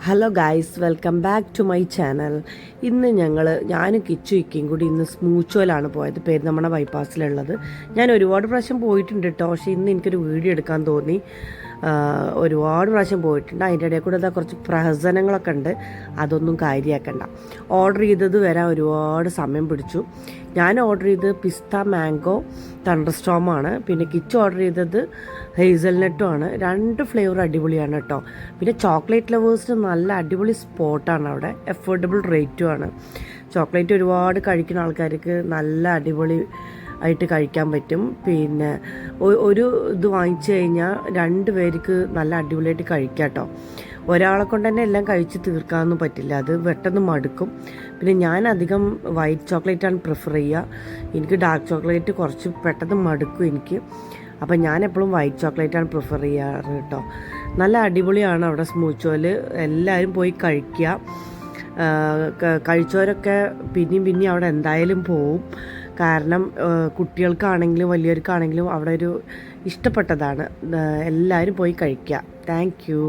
Hello guys, welcome back to my channel. ഇന്ന് ഞാനും കിച്ചും കൂടി ഇന്ന് സ്മൂച്ചോയിലാണ് പോയത്, പെരുന്തമണ്ണ ബൈപ്പാസിലുള്ളത്. ഞാൻ ഒരുപാട് പ്രാവശ്യം പോയിട്ടുണ്ട് കേട്ടോ, പക്ഷേ ഇന്ന് എനിക്കൊരു വീഡിയോ എടുക്കാൻ തോന്നി. ഒരുപാട് പ്രാവശ്യം പോയിട്ടുണ്ട്. അതിൻ്റെ ഇടയിൽ കൂടെ കുറച്ച് പ്രഹസനങ്ങളൊക്കെ ഉണ്ട്, അതൊന്നും കാര്യമാക്കണ്ട. ഓർഡർ ചെയ്തത് വരാൻ ഒരുപാട് സമയം പിടിച്ചു. ഞാൻ ഓർഡർ ചെയ്തത് പിസ്ത മാംഗോ തണ്ടർസ്റ്റോമാണ്, പിന്നെ കിച്ച് ഓർഡർ ചെയ്തത് ഹേസൽനട്ടും ആണ്. രണ്ട് ഫ്ലേവർ അടിപൊളിയാണ് കേട്ടോ. പിന്നെ ചോക്ലേറ്റ് ലവേഴ്സിന് നല്ല അടിപൊളി സ്പോട്ടാണ് അവിടെ, അഫോർഡബിൾ റേറ്റും ആണ്. ചോക്ലേറ്റ് ഒരുപാട് കഴിക്കുന്ന ആൾക്കാർക്ക് നല്ല അടിപൊളി ആയിട്ട് കഴിക്കാൻ പറ്റും. പിന്നെ ഒരു ഇത് വാങ്ങിച്ചു കഴിഞ്ഞാൽ 2 പേർക്ക് നല്ല അടിപൊളിയായിട്ട് കഴിക്കാം കേട്ടോ. ഒരാളെ കൊണ്ട് തന്നെ എല്ലാം കഴിച്ച് തീർക്കാനൊന്നും പറ്റില്ല, അത് പെട്ടെന്ന് മടുക്കും. പിന്നെ ഞാൻ അധികം വൈറ്റ് ചോക്ലേറ്റാണ് പ്രിഫർ ചെയ്യുക. എനിക്ക് ഡാർക്ക് ചോക്ലേറ്റ് കുറച്ച് പെട്ടെന്ന് മടുക്കും എനിക്ക്. അപ്പം ഞാൻ എപ്പോഴും വൈറ്റ് ചോക്ലേറ്റാണ് പ്രിഫർ ചെയ്യാറ് കേട്ടോ. നല്ല അടിപൊളിയാണ് അവിടെ സ്മൂച്ചോയിൽ, എല്ലാവരും പോയി കഴിക്കുക. കഴിച്ചവരൊക്കെ പിന്നെയും അവിടെ എന്തായാലും പോവും. കാരണം കുട്ടികൾക്കാണെങ്കിലും വലിയവർക്കാണെങ്കിലും അവിടെ ഒരു ഇഷ്ടപ്പെട്ടതാണ്. എല്ലാവരും പോയി കഴിക്കുക. Thank you.